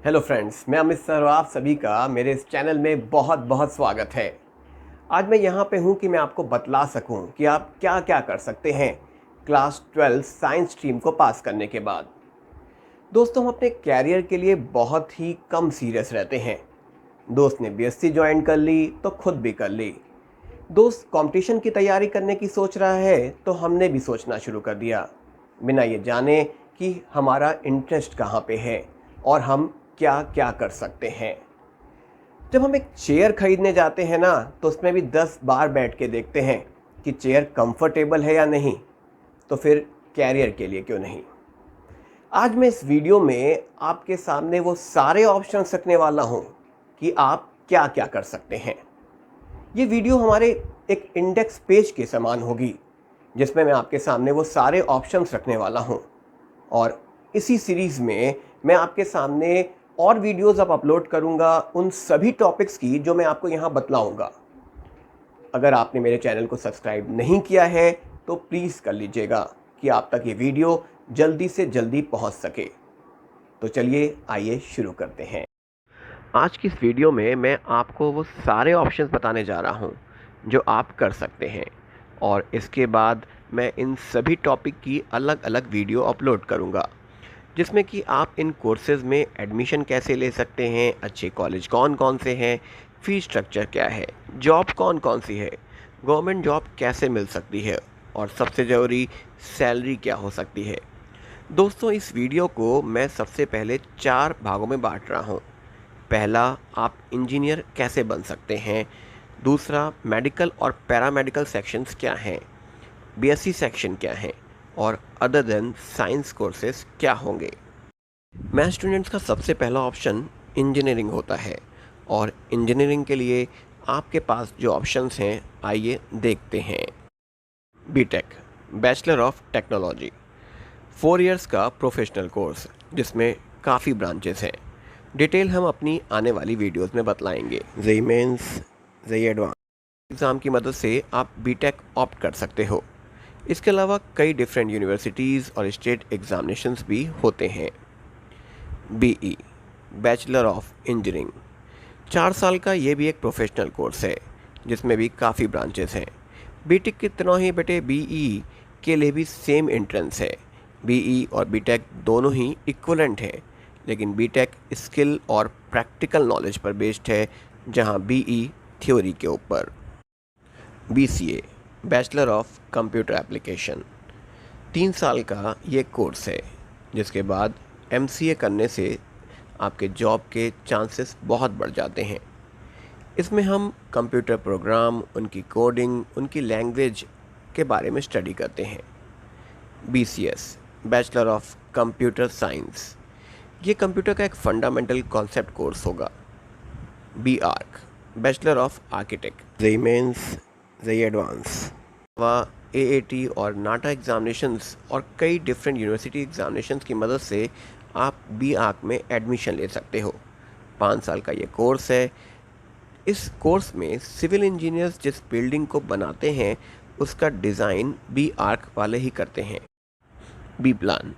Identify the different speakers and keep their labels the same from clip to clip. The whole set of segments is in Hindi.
Speaker 1: हेलो फ्रेंड्स, मैं अमित सर और आप सभी का मेरे इस चैनल में बहुत बहुत स्वागत है। आज मैं यहाँ पे हूँ कि मैं आपको बतला सकूँ कि आप क्या क्या कर सकते हैं क्लास 12 साइंस स्ट्रीम को पास करने के बाद। दोस्तों, हम अपने कैरियर के लिए बहुत ही कम सीरियस रहते हैं। दोस्त ने बीएससी ज्वाइन कर ली तो खुद भी कर ली। दोस्त कंपटीशन की तैयारी करने की सोच रहा है तो हमने भी सोचना शुरू कर दिया, बिना ये जाने कि हमारा इंटरेस्ट कहाँ पे है और हम क्या क्या कर सकते हैं। जब हम एक चेयर खरीदने जाते हैं ना, तो उसमें भी 10 बार बैठ के देखते हैं कि चेयर कंफर्टेबल है या नहीं, तो फिर कैरियर के लिए क्यों नहीं। आज मैं इस वीडियो में आपके सामने वो सारे ऑप्शंस रखने वाला हूँ कि आप क्या क्या कर सकते हैं। ये वीडियो हमारे एक इंडेक्स पेज के समान होगी, जिसमें मैं आपके सामने वो सारे ऑप्शंस रखने वाला हूँ। और इसी सीरीज़ में मैं आपके सामने और वीडियोस अब अपलोड करूँगा उन सभी टॉपिक्स की जो मैं आपको यहाँ बतलाऊँगा। अगर आपने मेरे चैनल को सब्सक्राइब नहीं किया है तो प्लीज़ कर लीजिएगा कि आप तक ये वीडियो जल्दी से जल्दी पहुँच सके। तो चलिए आइए शुरू करते हैं। आज की इस वीडियो में मैं आपको वो सारे ऑप्शंस बताने जा रहा हूँ जो आप कर सकते हैं, और इसके बाद मैं इन सभी टॉपिक की अलग अलग वीडियो अपलोड करूँगा, जिसमें कि आप इन कोर्सेज़ में एडमिशन कैसे ले सकते हैं, अच्छे कॉलेज कौन कौन से हैं, फ़ीस स्ट्रक्चर क्या है, जॉब कौन कौन सी है, गवर्नमेंट जॉब कैसे मिल सकती है, और सबसे ज़रूरी सैलरी क्या हो सकती है। दोस्तों, इस वीडियो को मैं सबसे पहले 4 भागों में बांट रहा हूँ। पहला, आप इंजीनियर कैसे बन सकते हैं। दूसरा, मेडिकल और पैरामेडिकल सेक्शंस क्या हैं, बीएससी सेक्शन क्या है, और अदर देन साइंस कोर्सेज क्या होंगे। मैथ स्टूडेंट्स का सबसे पहला ऑप्शन इंजीनियरिंग होता है, और इंजीनियरिंग के लिए आपके पास जो ऑप्शंस हैं आइए देखते हैं। B Tech, bachelor of technology, 4 years का प्रोफेशनल कोर्स जिसमें काफ़ी ब्रांचेस हैं। डिटेल हम अपनी आने वाली वीडियोस में बतलाएंगे। JEE mains, JEE advance exam की मदद से आप बीटेक ऑप्ट कर सकते हो। इसके अलावा कई डिफरेंट यूनिवर्सिटीज़ और स्टेट एग्जामिनेशंस भी होते हैं। बीई, बैचलर ऑफ इंजीनियरिंग, 4 साल का ये भी एक प्रोफेशनल कोर्स है जिसमें भी काफ़ी ब्रांचेस हैं। बीटेक की तरह ही बेटे बीई के लिए भी सेम एंट्रेंस है। बीई और बीटेक दोनों ही इक्वलेंट हैं, लेकिन बीटेक स्किल और प्रैक्टिकल नॉलेज पर बेस्ड है, जहां बीई थ्योरी के ऊपर। BCA, bachelor of computer application, 3 साल का ये कोर्स है, जिसके बाद एमसीए करने से आपके जॉब के चांसेस बहुत बढ़ जाते हैं। इसमें हम कंप्यूटर प्रोग्राम, उनकी कोडिंग, उनकी लैंग्वेज के बारे में स्टडी करते हैं। BCS, bachelor of computer science, ये कंप्यूटर का एक फंडामेंटल कॉन्सेप्ट कोर्स होगा। B Arch, bachelor of architect, JEE mains, JEE Advance, AAT और नाटा एग्जामिनेशंस और कई डिफरेंट यूनिवर्सिटी एग्जामिनेशंस की मदद से आप बी आर्क में एडमिशन ले सकते हो। 5 साल का ये कोर्स है। इस कोर्स में सिविल इंजीनियर्स जिस बिल्डिंग को बनाते हैं उसका डिज़ाइन बी आर्क वाले ही करते हैं। B plan,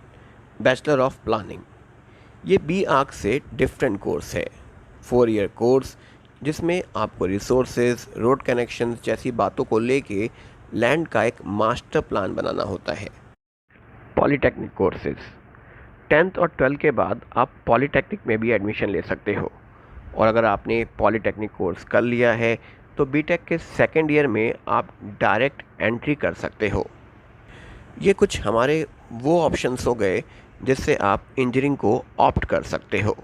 Speaker 1: bachelor of planning, ये बी आर्क से डिफरेंट कोर्स है। 4 ईयर कोर्स जिसमें आपको रिसोर्सेज, रोड कनेक्शंस जैसी बातों को लेके लैंड का एक मास्टर प्लान बनाना होता है। पॉलीटेक्निक कोर्सेज, 10th और 12th के बाद आप पॉलीटेक्निक में भी एडमिशन ले सकते हो, और अगर आपने पॉलीटेक्निक कोर्स कर लिया है तो बीटेक के 2nd ईयर में आप डायरेक्ट एंट्री कर सकते हो। ये कुछ हमारे वो ऑप्शंस हो गए जिससे आप इंजीनियरिंग को ऑप्ट कर सकते हो।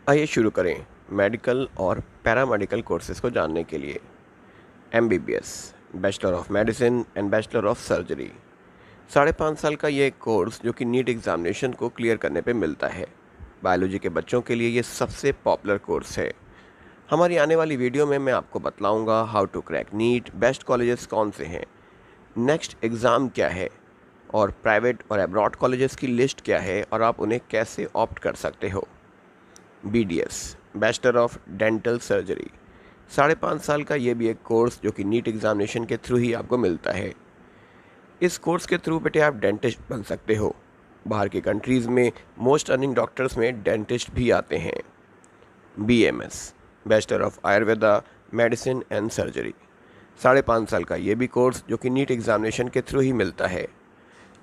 Speaker 1: आइए शुरू करें मेडिकल और पैरामेडिकल कोर्सेज को जानने के लिए। MBBS, bachelor of medicine and bachelor of surgery, 5.5 साल का ये कोर्स जो कि नीट एग्जामिनेशन को क्लियर करने पे मिलता है। बायोलॉजी के बच्चों के लिए ये सबसे पॉपुलर कोर्स है। हमारी आने वाली वीडियो में मैं आपको बतलाऊंगा how to crack NEET, best colleges कौन से हैं, नेक्स्ट एग्ज़ाम क्या है, और प्राइवेट और अब्रॉड कॉलेजेस की लिस्ट क्या है और आप उन्हें कैसे ऑप्ट कर सकते हो। BDS, bachelor of dental surgery, 5.5 साल का ये भी एक कोर्स जो कि नीट एग्जामिनेशन के थ्रू ही आपको मिलता है। इस कोर्स के थ्रू बेटे आप डेंटिस्ट बन सकते हो। बाहर के कंट्रीज़ में मोस्ट अर्निंग डॉक्टर्स में डेंटिस्ट भी आते हैं। BMS bachelor of Ayurveda medicine and surgery, 5.5 साल का ये भी कोर्स जो कि नीट एग्जामिनेशन के थ्रू ही मिलता है।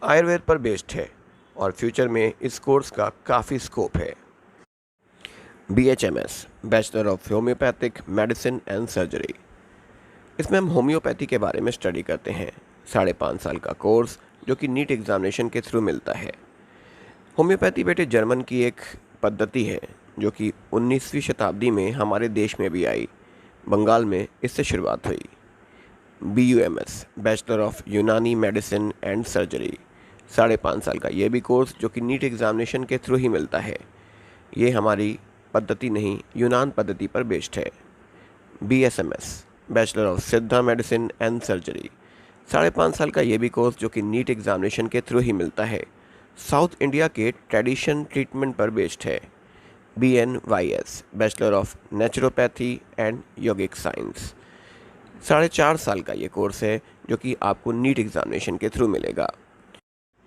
Speaker 1: आयुर्वेद पर बेस्ड है और फ्यूचर में इस कोर्स का काफ़ी स्कोप है। BHMS bachelor of homeopathic medicine and surgery, इसमें हम होम्योपैथी के बारे में स्टडी करते हैं। 5.5 साल का कोर्स जो कि नीट एग्जामिनेशन के थ्रू मिलता है। होम्योपैथी बेटे जर्मन की एक पद्धति है जो कि 19वीं शताब्दी में हमारे देश में भी आई। बंगाल में इससे शुरुआत हुई। BUMS बैचलर ऑफ यूनानी मेडिसिन एंड सर्जरी, 5.5 साल का ये भी कोर्स जो कि नीट एग्जामिनेशन के थ्रू ही मिलता है। ये हमारी पद्धति नहीं, यूनान पद्धति पर बेस्ड है। BSMS बैचलर ऑफ सिद्धा मेडिसिन एंड सर्जरी, 5.5 साल का ये भी कोर्स जो कि नीट एग्जामिनेशन के थ्रू ही मिलता है। साउथ इंडिया के ट्रेडिशन ट्रीटमेंट पर बेस्ड है। BNYS bachelor of naturopathy and yogic science, 4.5 साल का ये कोर्स है जो कि आपको नीट एग्जामिनेशन के थ्रू मिलेगा।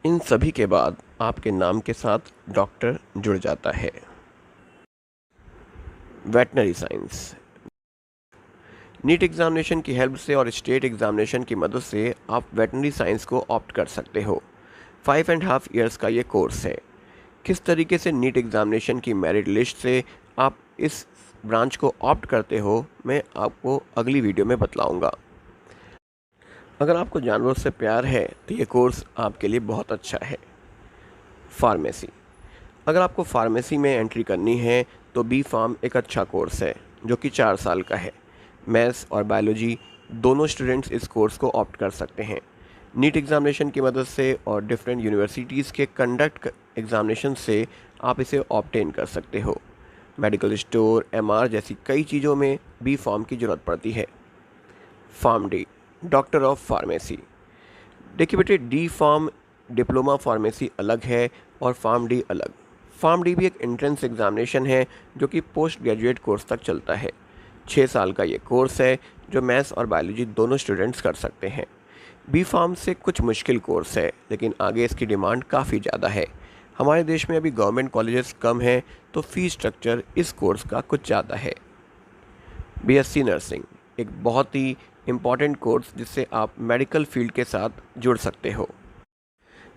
Speaker 1: इन सभी के बाद आपके नाम के साथ डॉक्टर जुड़ जाता है। वेटनरी साइंस, नीट एग्जामिनेशन की हेल्प से और स्टेट एग्जामिनेशन की मदद से आप वेटनरी साइंस को ऑप्ट कर सकते हो। 5.5 इयर्स का ये कोर्स है। किस तरीके से नीट एग्जामिनेशन की मेरिट लिस्ट से आप इस ब्रांच को ऑप्ट करते हो, मैं आपको अगली वीडियो में बतलाऊंगा। अगर आपको जानवरों से प्यार है तो ये कोर्स आपके लिए बहुत अच्छा है। फार्मेसी, अगर आपको फार्मेसी में एंट्री करनी है तो B.Pharm एक अच्छा कोर्स है जो कि 4 साल का है। मैथ्स और बायोलॉजी दोनों स्टूडेंट्स इस कोर्स को ऑप्ट कर सकते हैं। नीट एग्जामिनेशन की मदद से और डिफरेंट यूनिवर्सिटीज़ के कंडक्ट एग्जामिनेशन से आप इसे ऑब्टेन कर सकते हो। मेडिकल स्टोर, MR जैसी कई चीज़ों में B.Pharm की ज़रूरत पड़ती है। PharmD डॉक्टर ऑफ फार्मेसी, देखिए बेटे D.Pharm डिप्लोमा फार्मेसी अलग है और PharmD अलग। PharmD भी एक एंट्रेंस एग्जामिनेशन है जो कि पोस्ट ग्रेजुएट कोर्स तक चलता है। 6 साल का ये कोर्स है जो मैथ्स और बायोलॉजी दोनों स्टूडेंट्स कर सकते हैं। B.Pharm से कुछ मुश्किल कोर्स है लेकिन आगे इसकी डिमांड काफ़ी ज़्यादा है। हमारे देश में अभी गवर्नमेंट कॉलेजेस कम हैं तो फीस स्ट्रक्चर इस कोर्स का कुछ ज़्यादा है। BSc नर्सिंग एक बहुत ही इम्पॉर्टेंट कोर्स जिससे आप मेडिकल फील्ड के साथ जुड़ सकते हो।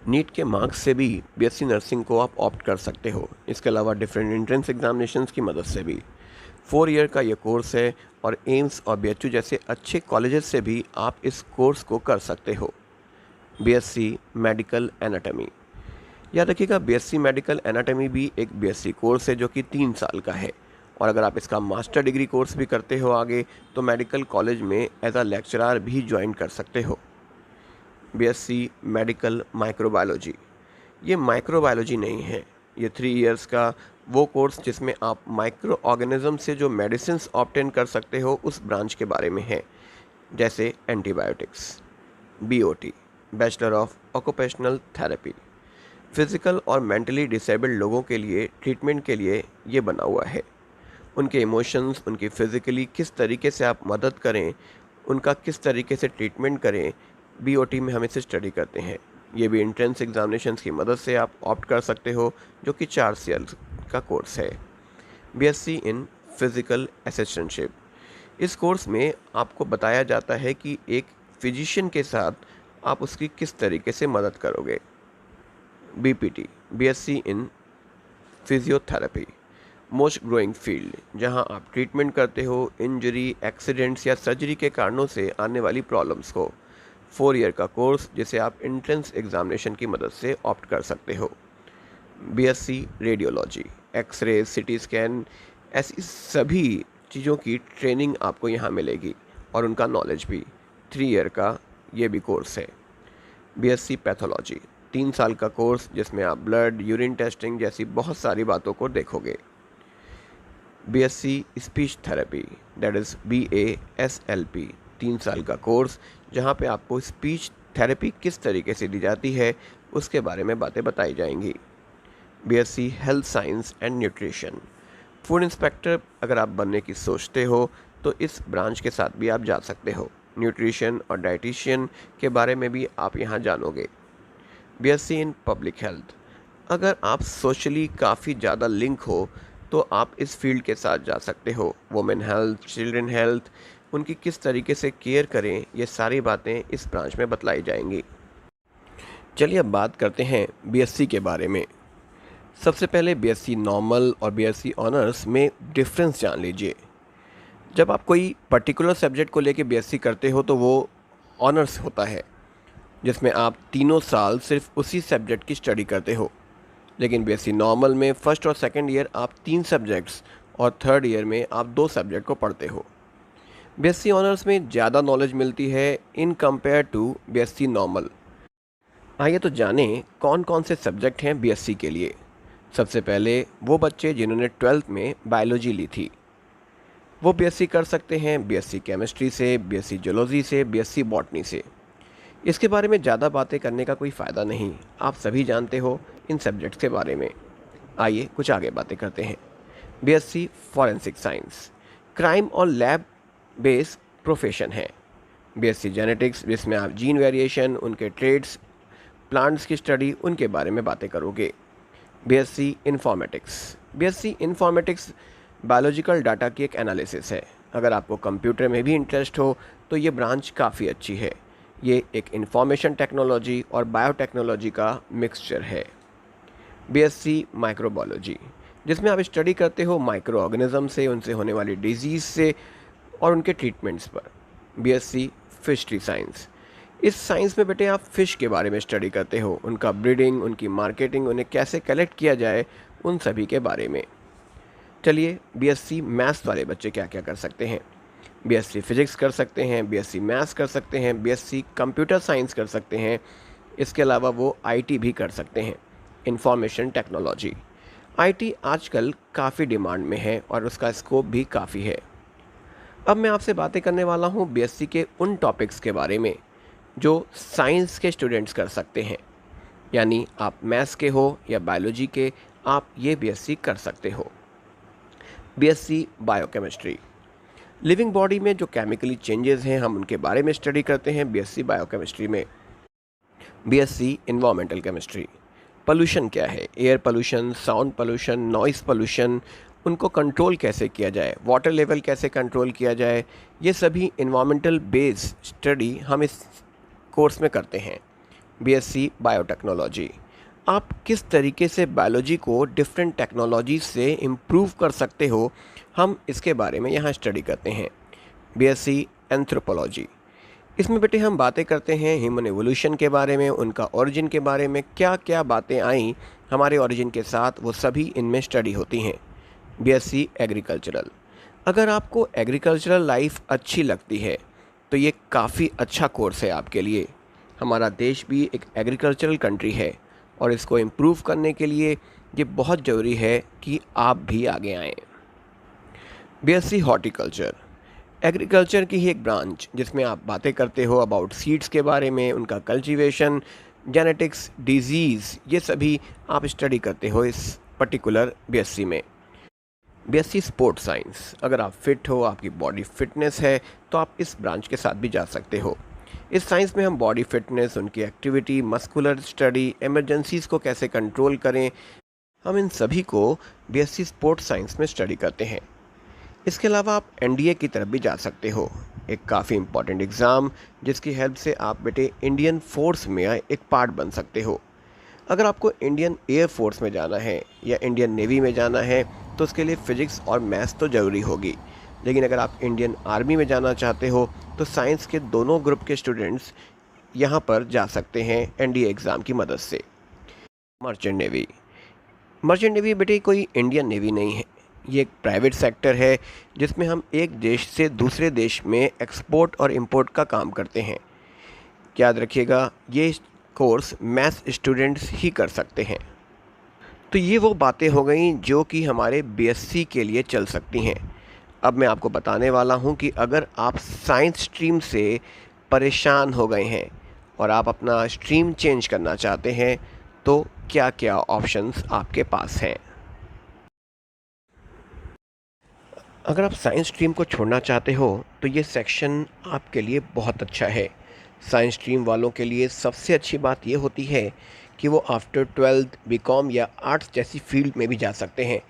Speaker 1: नीट के मार्क्स से भी BSc नर्सिंग को आप ऑप्ट कर सकते हो। इसके अलावा डिफरेंट एंट्रेंस एग्जामिनेशंस की मदद से भी 4 ईयर का ये कोर्स है और एम्स और BHU जैसे अच्छे कॉलेजेस से भी आप इस कोर्स को कर सकते हो। BSc मेडिकल एनाटमी, याद रखिएगा BSc मेडिकल एनाटमी भी एक BSc कोर्स है जो कि 3 साल का है और अगर आप इसका मास्टर डिग्री कोर्स भी करते हो आगे तो मेडिकल कॉलेज में एज अ लेक्चरर भी ज्वाइन कर सकते हो। BSc मेडिकल माइक्रोबायोलॉजी, ये माइक्रोबायोलॉजी नहीं है, ये 3 इयर्स का वो कोर्स जिसमें आप माइक्रो ऑर्गेनिज्म से जो मेडिसिन्स ऑब्टेन कर सकते हो उस ब्रांच के बारे में है, जैसे antibiotics. BOT bachelor of occupational therapy, physical और मेंटली डिसेबल्ड लोगों के लिए ट्रीटमेंट के लिए ये बना हुआ है। उनके इमोशंस, उनकी फ़िज़िकली किस तरीके से आप मदद करें, उनका किस तरीके से ट्रीटमेंट करें, BOT में हम इसे स्टडी करते हैं। ये भी एंट्रेंस एग्जामिनेशंस की मदद से आप ऑप्ट कर सकते हो जो कि 4 साल का कोर्स है। BSc इन फिज़िकल असिस्टेंटशिप, इस कोर्स में आपको बताया जाता है कि एक फिजिशियन के साथ आप उसकी किस तरीके से मदद करोगे। BPT BSc इन फिजियोथेरेपी, मोस्ट ग्रोइंग फील्ड, जहां आप ट्रीटमेंट करते हो इंजरी, एक्सीडेंट्स या सर्जरी के कारणों से आने वाली प्रॉब्लम्स को। 4 ईयर का कोर्स जिसे आप एंट्रेंस एग्जामिनेशन की मदद से ऑप्ट कर सकते हो। BSc radiology, X ray, CT scan, ऐसी सभी चीज़ों की ट्रेनिंग आपको यहाँ मिलेगी और उनका नॉलेज भी। 3 ईयर का ये भी कोर्स है। BSc पैथोलॉजी, 3 साल का कोर्स जिसमें आप ब्लड, यूरिन टेस्टिंग जैसी बहुत सारी बातों को देखोगे। BSc speech therapy, that is BASLP, 3 साल का कोर्स जहाँ पे आपको स्पीच थेरेपी किस तरीके से दी जाती है उसके बारे में बातें बताई जाएंगी। BSc health science and nutrition, food inspector अगर आप बनने की सोचते हो तो इस ब्रांच के साथ भी आप जा सकते हो। न्यूट्रिशन और डाइटिशियन के बारे में भी आप यहाँ जानोगे। BSc इन पब्लिक हेल्थ, अगर आप सोशली काफ़ी ज़्यादा लिंक हो तो आप इस फील्ड के साथ जा सकते हो। वुमेन हेल्थ, चिल्ड्रन हेल्थ, उनकी किस तरीके से केयर करें, ये सारी बातें इस ब्रांच में बतलाई जाएंगी। चलिए अब बात करते हैं बीएससी के बारे में। सबसे पहले बीएससी नॉर्मल और बीएससी ऑनर्स में डिफरेंस जान लीजिए। जब आप कोई पर्टिकुलर सब्जेक्ट को लेके बीएससी करते हो तो वो ऑनर्स होता है, जिसमें आप तीनों साल सिर्फ उसी सब्जेक्ट की स्टडी करते हो। लेकिन बीएससी नॉर्मल में फर्स्ट और सेकंड ईयर आप 3 सब्जेक्ट्स और थर्ड ईयर में आप 2 सब्जेक्ट को पढ़ते हो। बीएससी ऑनर्स में ज़्यादा नॉलेज मिलती है in compare to BSc normal. आइए तो जानें कौन कौन से सब्जेक्ट हैं बीएससी के लिए। सबसे पहले वो बच्चे जिन्होंने 12th में बायोलॉजी ली थी, वो बीएससी कर सकते हैं बीएससी केमिस्ट्री से, बीएससी जूलॉजी से, बीएससी बॉटनी से। इसके बारे में ज़्यादा बातें करने का कोई फ़ायदा नहीं, आप सभी जानते हो इन सब्जेक्ट्स के बारे में। आइए कुछ आगे बातें करते हैं। बीएससी फॉरेंसिक साइंस क्राइम और लैब बेस्ड प्रोफेशन है। बीएससी जेनेटिक्स जिसमें आप जीन वेरिएशन, उनके ट्रेड्स, प्लांट्स की स्टडी, उनके बारे में बातें करोगे। बीएससी इन्फॉर्मेटिक्स बायोलॉजिकल डाटा की एक एनालिसिस है। अगर आपको कंप्यूटर में भी इंटरेस्ट हो तो ये ब्रांच काफ़ी अच्छी है। ये एक इंफॉर्मेशन टेक्नोलॉजी और बायोटेक्नोलॉजी का मिक्सचर है। बीएससी माइक्रोबायोलॉजी जिसमें आप स्टडी करते हो माइक्रो ऑर्गेनिज्म से, उनसे होने वाली डिजीज़ से और उनके ट्रीटमेंट्स पर। बीएससी फिशरी साइंस, इस साइंस में बेटे आप फ़िश के बारे में स्टडी करते हो, उनका ब्रीडिंग, उनकी मार्केटिंग, उन्हें कैसे कलेक्ट किया जाए, उन सभी के बारे में। चलिए बीएससी मैथ्स वाले बच्चे क्या क्या कर सकते हैं। बीएससी फिजिक्स कर सकते हैं, बीएससी मैथ्स कर सकते हैं, बीएससी कंप्यूटर साइंस कर सकते हैं। इसके अलावा वो आईटी भी कर सकते हैं, इंफॉर्मेशन टेक्नोलॉजी। आईटी आजकल काफ़ी डिमांड में है और उसका स्कोप भी काफ़ी है। अब मैं आपसे बातें करने वाला हूँ बीएससी के उन टॉपिक्स के बारे में जो साइंस के स्टूडेंट्स कर सकते हैं। यानी आप मैथ्स के हो या बायोलॉजी के, आप ये बीएससी कर सकते हो। बीएससी बायोकेमिस्ट्री, लिविंग बॉडी में जो केमिकली चेंजेस हैं हम उनके बारे में स्टडी करते हैं बीएससी बायोकेमिस्ट्री में। बीएससी इन्वायरमेंटल केमिस्ट्री, पोल्यूशन क्या है, air pollution, sound pollution, noise pollution, उनको कंट्रोल कैसे किया जाए, वाटर लेवल कैसे कंट्रोल किया जाए, ये सभी इन्वायरमेंटल बेस्ड स्टडी हम इस कोर्स में करते हैं। बीएससी बायोटेक्नोलॉजी, आप किस तरीके से बायोलॉजी को डिफरेंट टेक्नोलॉजी से इम्प्रूव कर सकते हो, हम इसके बारे में यहाँ स्टडी करते हैं। बीएससी एंथ्रोपोलॉजी, इसमें बेटे हम बातें करते हैं ह्यूमन एवोल्यूशन के बारे में, उनका ओरिजिन के बारे में, क्या क्या बातें आई हमारे ओरिजिन के साथ, वो सभी इनमें स्टडी होती हैं। बीएससी एग्रीकल्चरल, अगर आपको एग्रीकल्चरल लाइफ अच्छी लगती है तो ये काफ़ी अच्छा कोर्स है आपके लिए। हमारा देश भी एक एग्रीकल्चरल कंट्री है और इसको इम्प्रूव करने के लिए ये बहुत ज़रूरी है कि आप भी आगे आएँ। बीएससी हॉर्टिकल्चर, एग्रीकल्चर की ही एक ब्रांच जिसमें आप बातें करते हो अबाउट सीड्स के बारे में, उनका कल्टीवेशन, जेनेटिक्स, डिजीज़, ये सभी आप स्टडी करते हो इस पर्टिकुलर बीएससी में। बीएससी स्पोर्ट्स साइंस, अगर आप फिट हो, आपकी बॉडी फिटनेस है तो आप इस ब्रांच के साथ भी जा सकते हो। इस साइंस में हम बॉडी फिटनेस, उनकी एक्टिविटी, मस्कुलर स्टडी, इमरजेंसीज़ को कैसे कंट्रोल करें, हम इन सभी को बीएससी स्पोर्ट्स साइंस में स्टडी करते हैं। इसके अलावा आप एनडीए की तरफ भी जा सकते हो, एक काफ़ी इम्पॉर्टेंट एग्ज़ाम जिसकी हेल्प से आप बेटे इंडियन फोर्स में एक पार्ट बन सकते हो। अगर आपको इंडियन एयर फोर्स में जाना है या इंडियन नेवी में जाना है तो उसके लिए फ़िज़िक्स और मैथ्स तो ज़रूरी होगी। लेकिन अगर आप इंडियन आर्मी में जाना चाहते हो तो साइंस के दोनों ग्रुप के स्टूडेंट्स यहाँ पर जा सकते हैं एनडीए एग्ज़ाम की मदद से। मर्चेंट नेवी, मर्चेंट नेवी बेटे कोई इंडियन नेवी नहीं है, ये एक प्राइवेट सेक्टर है जिसमें हम एक देश से दूसरे देश में एक्सपोर्ट और इंपोर्ट का काम करते हैं। याद रखिएगा ये कोर्स मैथ्स स्टूडेंट्स ही कर सकते हैं। तो ये वो बातें हो गई जो कि हमारे बीएससी के लिए चल सकती हैं। अब मैं आपको बताने वाला हूँ कि अगर आप साइंस स्ट्रीम से परेशान हो गए हैं और आप अपना स्ट्रीम चेंज करना चाहते हैं तो क्या क्या ऑप्शंस आपके पास हैं। अगर आप साइंस स्ट्रीम को छोड़ना चाहते हो तो ये सेक्शन आपके लिए बहुत अच्छा है। साइंस स्ट्रीम वालों के लिए सबसे अच्छी बात ये होती है कि वो आफ्टर 12th बीकॉम या आर्ट्स जैसी फील्ड में भी जा सकते हैं,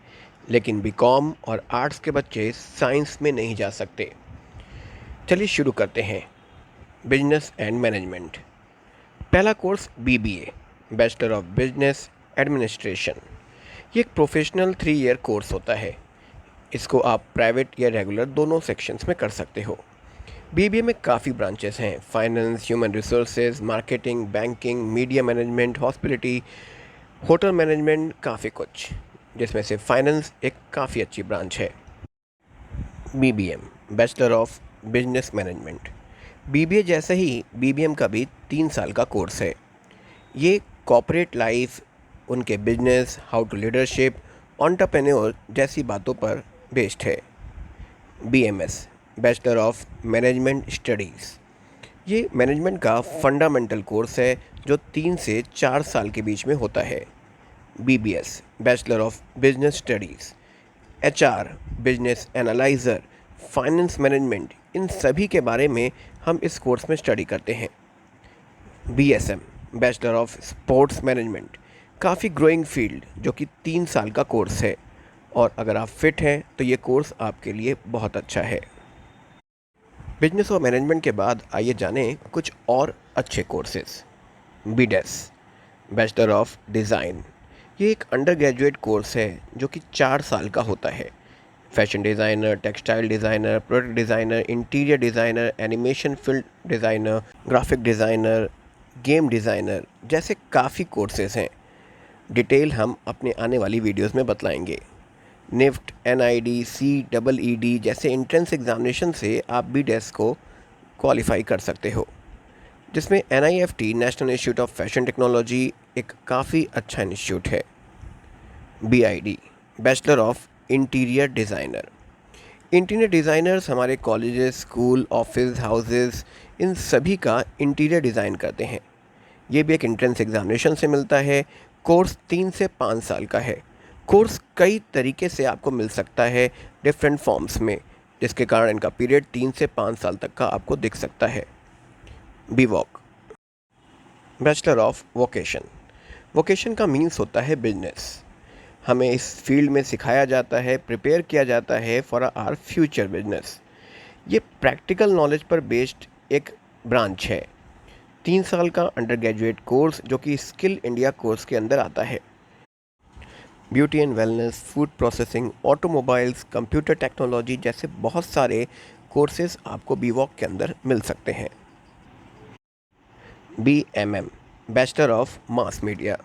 Speaker 1: लेकिन बीकॉम और आर्ट्स के बच्चे साइंस में नहीं जा सकते। चलिए शुरू करते हैं। Business and management. पहला course BBA, bachelor of business administration. ये एक प्रोफेशनल 3 ईयर कोर्स होता है। इसको आप प्राइवेट या रेगुलर दोनों सेक्शंस में कर सकते हो। बीबीए में काफ़ी ब्रांचेस हैं: finance, human resources, marketing, banking, media management, hospitality, hotel management, काफ़ी कुछ, जिसमें से फाइनेंस एक काफ़ी अच्छी ब्रांच है। BBM, bachelor of business management. BBA जैसे ही बीबीएम का भी 3 साल का कोर्स है। ये कॉर्पोरेट लाइफ, उनके business, how to leadership, entrepreneur जैसी बातों पर बेस्ड है। BMS, bachelor of management studies. ये मैनेजमेंट का फंडामेंटल कोर्स है जो 3 से 4 साल के बीच में होता है। BBS, bachelor of business studies. HR, business analyser, finance management, इन सभी के बारे में हम इस कोर्स में स्टडी करते हैं। BSM, bachelor of sports management. काफ़ी ग्रोइंग फील्ड जो कि 3 साल का कोर्स है, और अगर आप फिट हैं तो ये कोर्स आपके लिए बहुत अच्छा है। बिजनेस और मैनेजमेंट के बाद आइए जानें कुछ और अच्छे courses. BDes, bachelor of design. ये एक अंडर ग्रेजुएट कोर्स है जो कि 4 साल का होता है। Fashion designer, textile designer, product designer, interior designer, animation film designer, graphic designer, game designer जैसे काफ़ी कोर्सेज हैं। डिटेल हम अपने आने वाली वीडियोस में बतलाएंगे। निफ्ट, एनआईडी, CEED जैसे एंट्रेंस एग्जामिनेशन से आप बीडेस को क्वालिफाई कर सकते हो, जिसमें NIFT, national institute of fashion technology, एक काफ़ी अच्छा इंस्टीट्यूट है। BID, bachelor of interior designer. Interior designers हमारे कॉलेजेस, स्कूल, ऑफिस, हाउसेस, इन सभी का इंटीरियर डिज़ाइन करते हैं। ये भी एक एंट्रेंस एग्जामिनेशन से मिलता है। कोर्स 3 से 5 साल का है। कोर्स कई तरीके से आपको मिल सकता है, डिफरेंट फॉर्म्स में, जिसके कारण इनका पीरियड 3 से 5 साल तक का आपको दिख सकता है। B Voc, bachelor of vocation. Vocation का मीन्स होता है बिजनेस। हमें इस फील्ड में सिखाया जाता है, प्रिपेयर किया जाता है फॉर आवर फ्यूचर बिजनेस। ये प्रैक्टिकल नॉलेज पर बेस्ड एक ब्रांच है। 3 साल का अंडर ग्रेजुएट कोर्स जो कि स्किल इंडिया कोर्स के अंदर आता है। Beauty and wellness, food processing, automobiles, computer technology जैसे बहुत सारे कोर्सेज आपको बीवॉक के अंदर मिल सकते हैं। BMM, bachelor of mass media.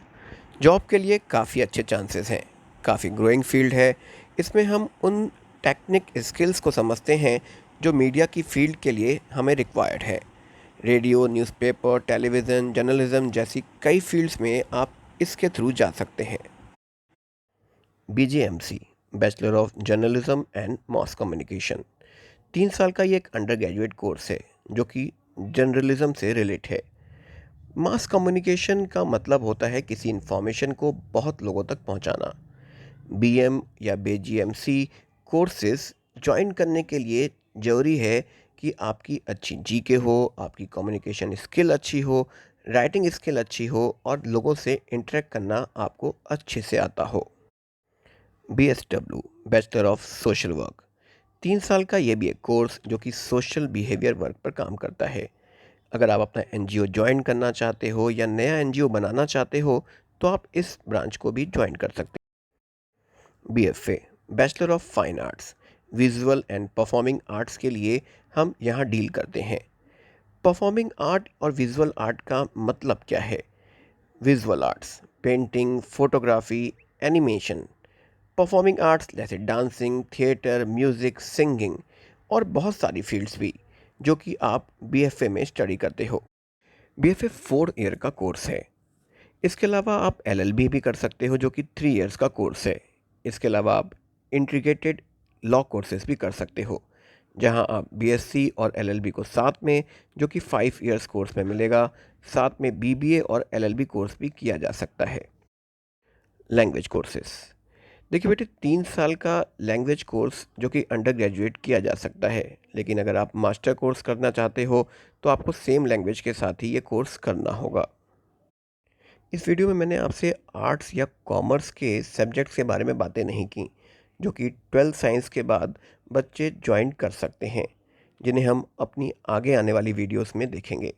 Speaker 1: Job के लिए काफ़ी अच्छे चांसेस हैं, काफ़ी ग्रोइंग फील्ड है। इसमें हम उन टेक्निक स्किल्स को समझते हैं जो मीडिया की फील्ड के लिए हमें रिक्वायर्ड है। रेडियो, न्यूज़पेपर, टेलीविज़न, जर्नलिज्म जैसी कई फील्ड्स में आप इसके थ्रू जा सकते हैं। BJMC, bachelor of journalism and mass communication. 3 साल का ये एक अंडर ग्रेजुएट कोर्स है जो कि जर्नलिज्म से रिलेट है। मास कम्युनिकेशन का मतलब होता है किसी इन्फॉर्मेशन को बहुत लोगों तक पहुंचाना। BM या BGMC कोर्सेज ज्वाइन करने के लिए ज़रूरी है कि आपकी अच्छी GK हो, आपकी कम्युनिकेशन स्किल अच्छी हो, राइटिंग स्किल अच्छी हो, और लोगों से इंटरेक्ट करना आपको अच्छे से आता हो। BSW, bachelor of social work. 3 साल का ये भी एक कोर्स जो कि सोशल बिहेवियर वर्क पर काम करता है। अगर आप अपना NGO ज्वाइन करना चाहते हो या नया NGO बनाना चाहते हो तो आप इस ब्रांच को भी ज्वाइन कर सकते हैं। BFA, bachelor of fine arts. Visual and performing arts के लिए हम यहाँ डील करते हैं। परफॉर्मिंग आर्ट और विजुअल आर्ट का मतलब क्या है? Visual arts, painting, photography, animation. Performing arts जैसे डांसिंग, थिएटर, म्यूज़िक, सिंगिंग, और बहुत सारी फील्ड्स भी जो कि आप BFA में स्टडी करते हो। BFA 4 ईयर का कोर्स है। इसके अलावा आप LLB भी कर सकते हो जो कि 3 ईयर्स का कोर्स है। इसके अलावा आप इंटीग्रेटेड लॉ कोर्सेज भी कर सकते हो, जहां आप BSc और LLB को साथ में, जो कि 5 ईयर्स कोर्स में मिलेगा, साथ में BBA और LLB कोर्स भी किया जा सकता है। Language courses. देखिए बेटे, 3 साल का लैंग्वेज कोर्स जो कि अंडर ग्रेजुएट किया जा सकता है, लेकिन अगर आप मास्टर कोर्स करना चाहते हो तो आपको सेम लैंग्वेज के साथ ही ये कोर्स करना होगा। इस वीडियो में मैंने आपसे आर्ट्स या कॉमर्स के सब्जेक्ट्स के बारे में बातें नहीं की, जो कि 12th साइंस के बाद बच्चे ज्वाइन कर सकते हैं, जिन्हें हम अपनी आगे आने वाली वीडियोस में देखेंगे।